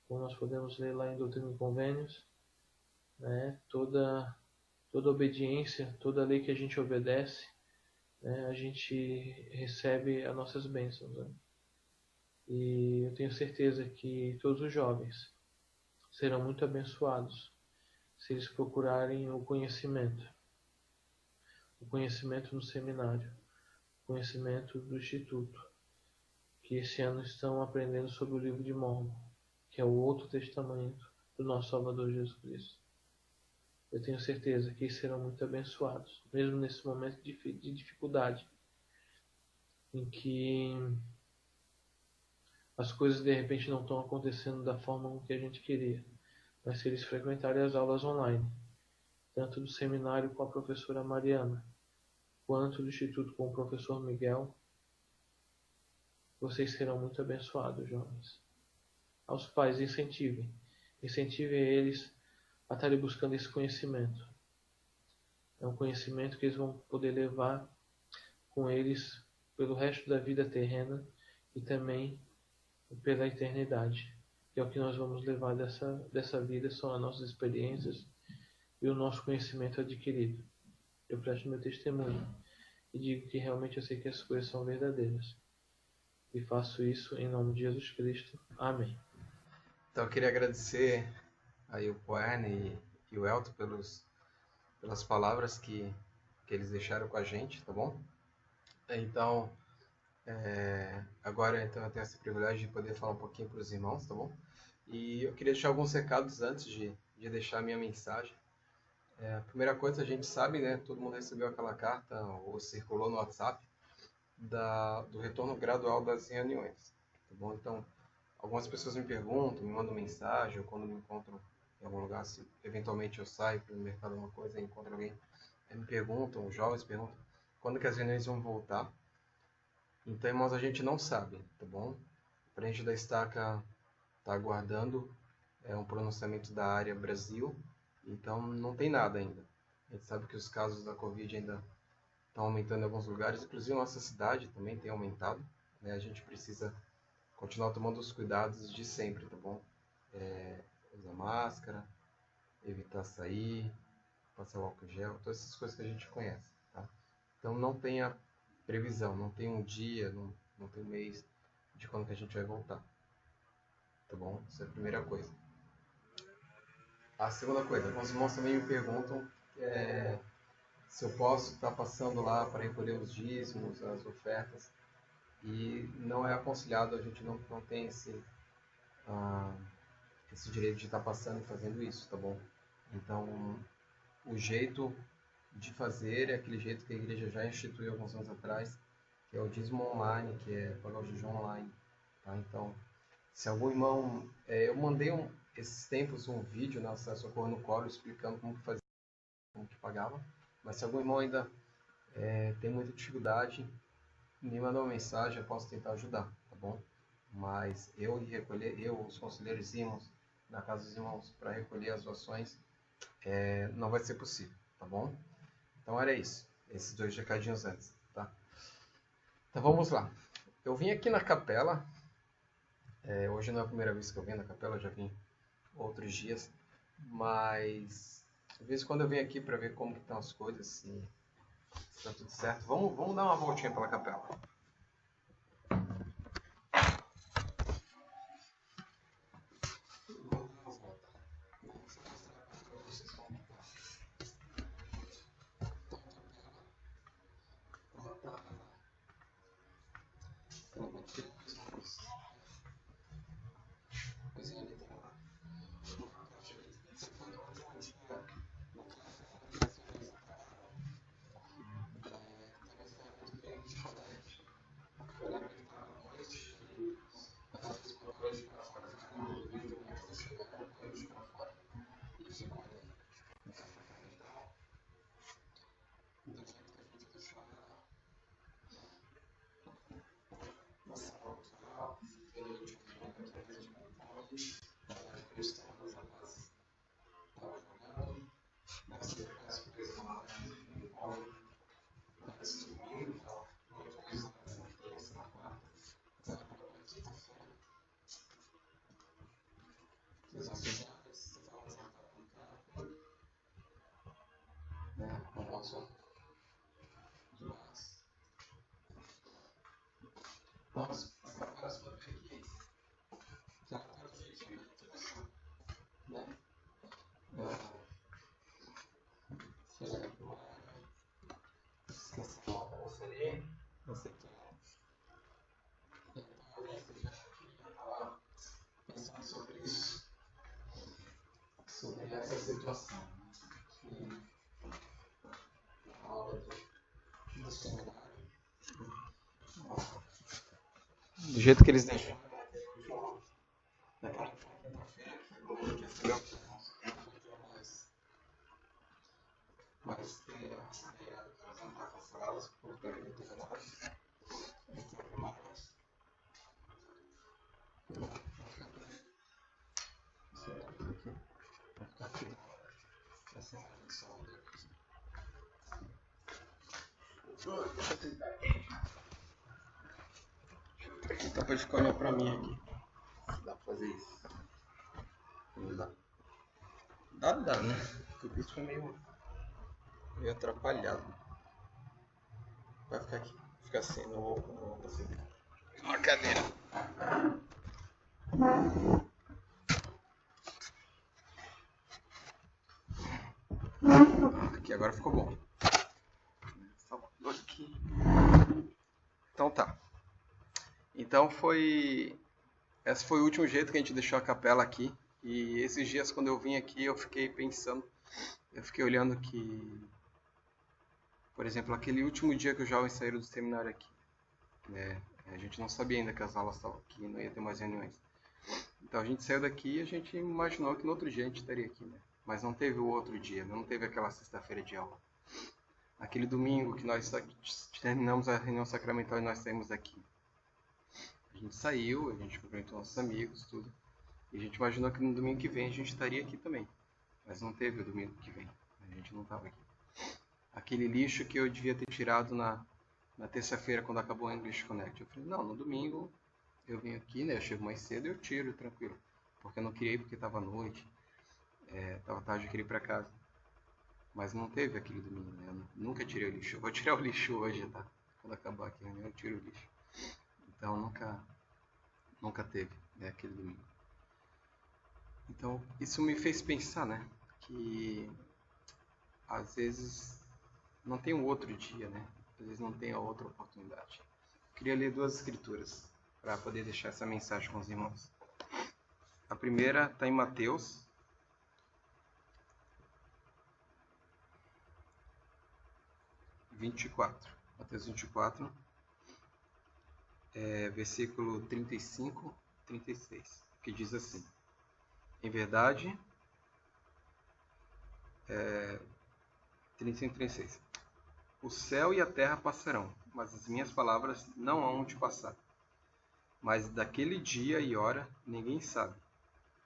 Como nós podemos ler lá em Doutrina e Convênios, né? Toda obediência, toda lei que a gente obedece, né? A gente recebe as nossas bênçãos, né? E eu tenho certeza que todos os jovens serão muito abençoados se eles procurarem o conhecimento no seminário, o conhecimento do Instituto, que esse ano estão aprendendo sobre o livro de Mórmon, que é o outro testamento do nosso Salvador Jesus Cristo. Eu tenho certeza que eles serão muito abençoados, mesmo nesse momento de dificuldade, em que as coisas de repente não estão acontecendo da forma que a gente queria, mas se eles frequentarem as aulas online, tanto do seminário com a professora Mariana, quanto do Instituto com o professor Miguel, vocês serão muito abençoados, jovens. Aos pais, incentivem eles a estarem buscando esse conhecimento. É um conhecimento que eles vão poder levar com eles pelo resto da vida terrena e também pela eternidade. Que é o que nós vamos levar dessa vida, são as nossas experiências e o nosso conhecimento adquirido. Eu presto meu testemunho e digo que realmente eu sei que as coisas são verdadeiras. E faço isso em nome de Jesus Cristo. Amém. Então eu queria agradecer aí o Poerne e o Elton pelas palavras que eles deixaram com a gente, tá bom? Então, agora então, eu tenho esse privilégio de poder falar um pouquinho para os irmãos, tá bom? E eu queria deixar alguns recados antes de deixar a minha mensagem. A primeira coisa, a gente sabe, né? Todo mundo recebeu aquela carta ou circulou no WhatsApp do retorno gradual das reuniões, tá bom? Então, algumas pessoas me perguntam, me mandam mensagem, ou quando me encontram em algum lugar, se eventualmente eu saio para o mercado alguma coisa e encontro alguém, me perguntam, os jovens perguntam, quando que as reuniões vão voltar? Então, irmãos, a gente não sabe, tá bom? A frente da estaca está aguardando um pronunciamento da área Brasil, então não tem nada ainda. A gente sabe que os casos da Covid ainda estão aumentando em alguns lugares, inclusive a nossa cidade também tem aumentado, né? A gente precisa continuar tomando os cuidados de sempre, tá bom? Usar máscara, evitar sair, passar o álcool gel, todas essas coisas que a gente conhece, tá? Então não tem a previsão, não tem um dia, não tem um mês de quando que a gente vai voltar, tá bom? Essa é a primeira coisa. A segunda coisa, alguns irmãos também me perguntam se eu posso estar passando lá para recolher os dízimos, as ofertas, e não é aconselhado, a gente não tem esse direito de estar passando e fazendo isso, tá bom? Então, o jeito de fazer é aquele jeito que a igreja já instituiu alguns anos atrás, que é o dízimo online, que é pagar o jejum online, tá? Então, se algum irmão... eu mandei esses tempos um vídeo na Socorro no Coro explicando como que fazia, como que pagava, mas se algum irmão ainda tem muita dificuldade, me manda uma mensagem, eu posso tentar ajudar, tá bom? Mas os conselheiros íamos na casa dos irmãos para recolher as doações, não vai ser possível, tá bom? Então era isso, esses 2 recadinhos antes, tá? Então vamos lá. Eu vim aqui na capela, hoje não é a primeira vez que eu venho na capela, eu já vim outros dias, mas de vez em quando eu venho aqui para ver como que estão as coisas, se está tudo certo. Vamos dar uma voltinha pela capela. Sobre essa situação, do jeito que eles deixam. Mas aqui tá pra escolher pra mim aqui. Dá pra fazer isso. Não dá. Dá, né? Tudo isso foi meio atrapalhado. Vai ficar aqui. Ficar assim, não vou conseguir. Uma cadeira. Aqui agora ficou bom. Só aqui. Então tá. Então esse foi o último jeito que a gente deixou a capela aqui. E esses dias quando eu vim aqui eu fiquei pensando, eu fiquei olhando que, por exemplo, aquele último dia que os jovens saíram do seminário aqui, né? A gente não sabia ainda que as aulas estavam aqui, não ia ter mais reuniões. Então a gente saiu daqui e a gente imaginou que no outro dia a gente estaria aqui, né? Mas não teve o outro dia, não teve aquela sexta-feira de aula. Aquele domingo que nós terminamos a reunião sacramental e nós saímos daqui. A gente saiu, a gente cumprimentou nossos amigos, tudo. E a gente imaginou que no domingo que vem a gente estaria aqui também. Mas não teve o domingo que vem. A gente não estava aqui. Aquele lixo que eu devia ter tirado na terça-feira quando acabou o English Connect. Eu falei, não, no domingo eu venho aqui, né? Eu chego mais cedo e eu tiro, tranquilo. Porque eu não queria ir porque estava noite. Estava tarde, eu queria ir para casa. Mas não teve aquele domingo, né? Eu nunca tirei o lixo. Eu vou tirar o lixo hoje, tá? Quando acabar aqui a reunião, eu tiro o lixo. Então nunca teve, né, aquele domingo. Então isso me fez pensar, né? Que às vezes não tem um outro dia, né? Às vezes não tem a outra oportunidade. Eu queria ler 2 escrituras para poder deixar essa mensagem com os irmãos. A primeira está em Mateus 24. Mateus 24, versículo 35, 36, que diz assim: em verdade, 35, 36, o céu e a terra passarão, mas as minhas palavras não hão de passar. Mas daquele dia e hora ninguém sabe,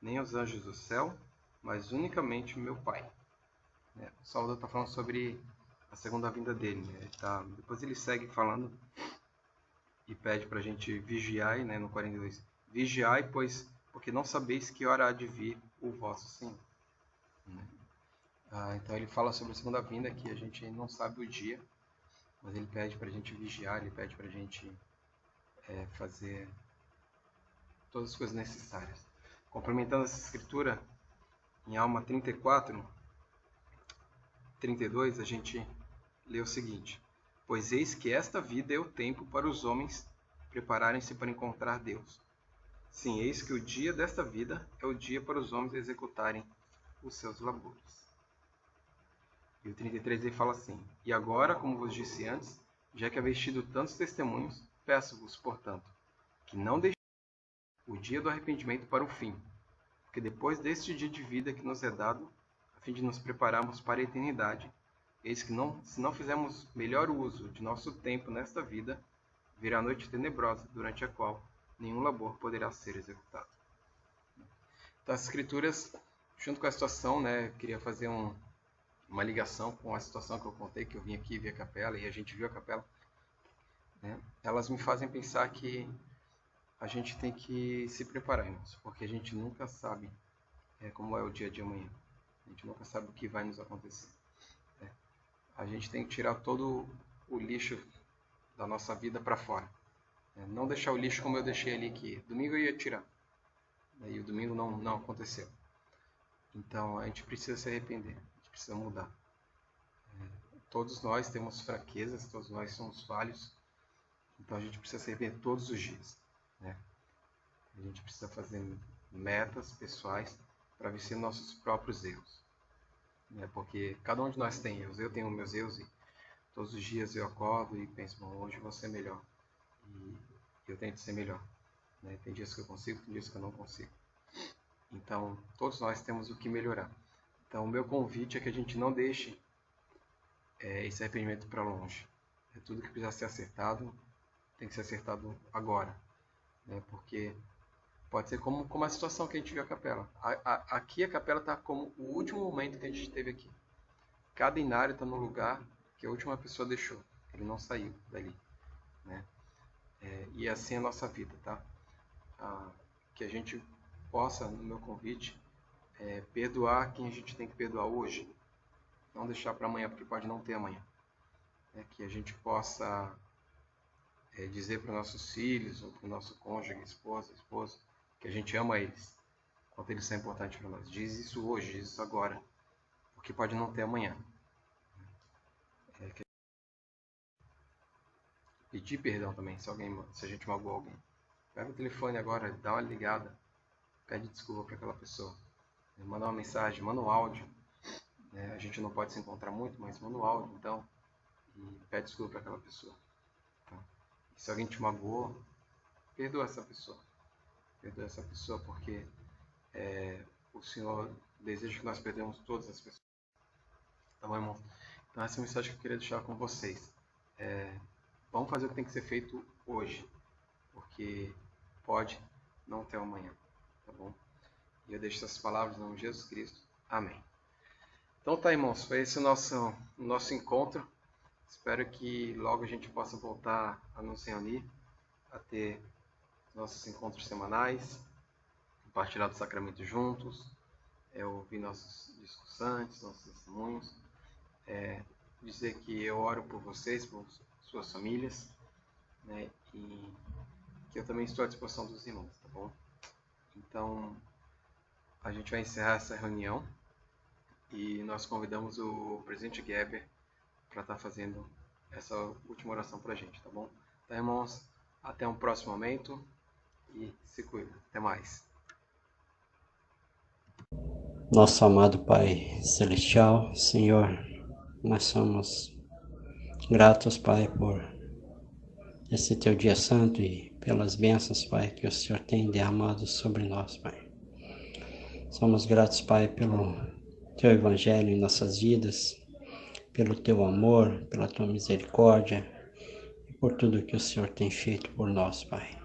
nem os anjos do céu, mas unicamente meu Pai. O Salvador está falando sobre a segunda vinda dele, né? Depois ele segue falando e pede para a gente vigiar, né, no 42. Vigiai, porque não sabeis que hora há de vir o vosso Senhor. Né? Então ele fala sobre a segunda vinda, que a gente não sabe o dia, mas ele pede para a gente vigiar, ele pede para a gente fazer todas as coisas necessárias. Complementando essa escritura, em Alma 34, 32, a gente lê o seguinte: pois eis que esta vida é o tempo para os homens prepararem-se para encontrar Deus. Sim, eis que o dia desta vida é o dia para os homens executarem os seus labores. E o 33 ele fala assim: e agora, como vos disse antes, já que haveis tido tantos testemunhos, peço-vos, portanto, que não deixeis o dia do arrependimento para o fim, porque depois deste dia de vida que nos é dado, a fim de nos prepararmos para a eternidade, eis que se não fizermos melhor uso de nosso tempo nesta vida, virá a noite tenebrosa, durante a qual nenhum labor poderá ser executado. Então, as escrituras, junto com a situação, né, eu queria fazer uma ligação com a situação que eu contei, que eu vim aqui ver a capela e a gente viu a capela, né, elas me fazem pensar que a gente tem que se preparar, irmãos, porque a gente nunca sabe como é o dia de amanhã. A gente nunca sabe o que vai nos acontecer. Né? A gente tem que tirar todo o lixo da nossa vida para fora. Não deixar o lixo como eu deixei ali, que domingo eu ia tirar. E o domingo não aconteceu. Então a gente precisa se arrepender, a gente precisa mudar. Todos nós temos fraquezas, todos nós somos falhos. Então a gente precisa se arrepender todos os dias. Né? A gente precisa fazer metas pessoais para vencer nossos próprios erros. Né? Porque cada um de nós tem erros. Eu tenho meus erros e todos os dias eu acordo e penso, bom, hoje eu vou ser melhor. E eu tento ser melhor. Né? Tem dias que eu consigo, tem dias que eu não consigo. Então, todos nós temos o que melhorar. Então, o meu convite é que a gente não deixe esse arrependimento para longe. Tudo que precisa ser acertado, tem que ser acertado agora. Né? Porque pode ser como a situação que a gente viu a capela. Aqui a capela está como o último momento que a gente teve aqui. Cada inário está no lugar que a última pessoa deixou. Ele não saiu dali. Né? E assim é a nossa vida, tá? Que a gente possa, no meu convite, perdoar quem a gente tem que perdoar hoje. não deixar para amanhã, porque pode não ter amanhã. Que a gente possa dizer para os nossos filhos, ou para o nosso cônjuge, esposa, que a gente ama eles, quanto eles são importantes para nós. Diz isso hoje, diz isso agora, porque pode não ter amanhã. Pedir perdão também, se a gente magoou alguém. Pega o telefone agora, dá uma ligada, pede desculpa para aquela pessoa. Manda uma mensagem, manda um áudio. A gente não pode se encontrar muito, mas manda um áudio, então, e pede desculpa para aquela pessoa. Tá? Se alguém te magoou, perdoa essa pessoa. Perdoa essa pessoa, porque o Senhor deseja que nós perdoemos todas as pessoas. Tá bom, irmão? Então essa é a mensagem que eu queria deixar com vocês. Vamos fazer o que tem que ser feito hoje, porque pode não ter amanhã, tá bom? E eu deixo essas palavras no nome de Jesus Cristo. Amém. Então tá, irmãos, foi esse o nosso encontro. Espero que logo a gente possa voltar a nos reunir, a ter nossos encontros semanais, compartilhar do sacramento juntos, ouvir nossos discursantes, nossos testemunhos, dizer que eu oro por vocês, por suas famílias, né, e que eu também estou à disposição dos irmãos, tá bom? Então, a gente vai encerrar essa reunião e nós convidamos o presidente Geber para estar fazendo essa última oração para a gente, tá bom? Então, irmãos, até um próximo momento e se cuida. Até mais. Nosso amado Pai Celestial, Senhor, nós somos gratos, Pai, por esse Teu dia santo e pelas bênçãos, Pai, que o Senhor tem derramado sobre nós, Pai. Somos gratos, Pai, pelo Teu Evangelho em nossas vidas, pelo Teu amor, pela Tua misericórdia e por tudo que o Senhor tem feito por nós, Pai.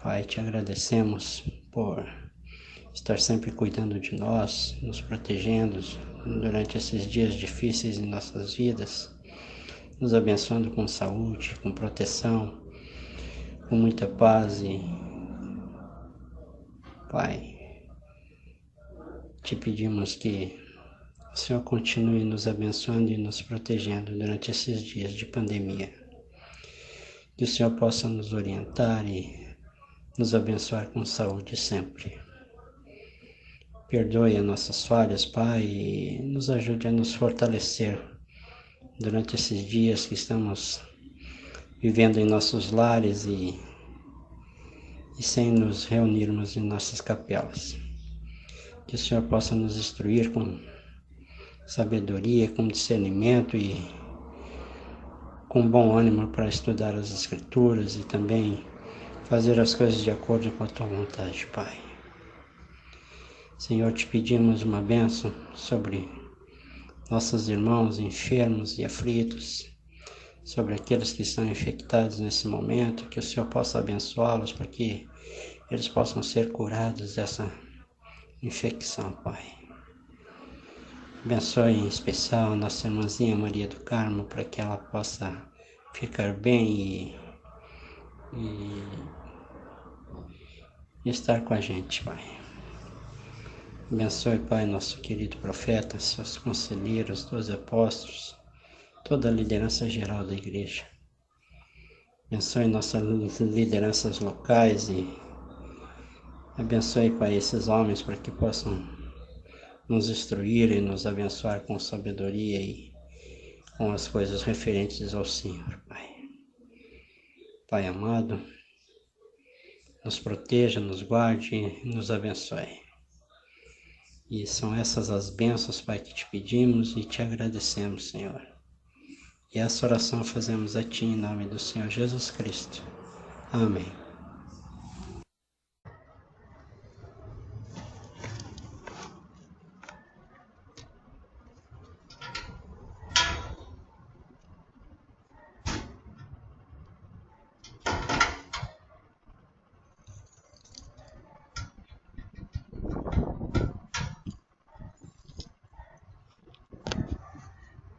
Pai, Te agradecemos por estar sempre cuidando de nós, nos protegendo durante esses dias difíceis em nossas vidas, nos abençoando com saúde, com proteção, com muita paz e, Pai, Te pedimos que o Senhor continue nos abençoando e nos protegendo durante esses dias de pandemia. Que o Senhor possa nos orientar e nos abençoar com saúde sempre. Perdoe as nossas falhas, Pai, e nos ajude a nos fortalecer durante esses dias que estamos vivendo em nossos lares e sem nos reunirmos em nossas capelas. Que o Senhor possa nos instruir com sabedoria, com discernimento e com bom ânimo para estudar as Escrituras e também fazer as coisas de acordo com a Tua vontade, Pai. Senhor, Te pedimos uma bênção sobre nossos irmãos enfermos e aflitos, sobre aqueles que estão infectados nesse momento, que o Senhor possa abençoá-los para que eles possam ser curados dessa infecção, Pai. Abençoe em especial a nossa irmãzinha Maria do Carmo, para que ela possa ficar bem e estar com a gente, Pai. Abençoe, Pai, nosso querido profeta, seus conselheiros, 12 apóstolos, toda a liderança geral da igreja. Abençoe nossas lideranças locais e abençoe, Pai, esses homens para que possam nos instruir e nos abençoar com sabedoria e com as coisas referentes ao Senhor, Pai. Pai amado, nos proteja, nos guarde e nos abençoe. E são essas as bênçãos, Pai, que Te pedimos e Te agradecemos, Senhor. E essa oração fazemos a Ti em nome do Senhor Jesus Cristo. Amém.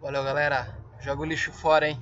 Valeu, galera. Joga o lixo fora, hein?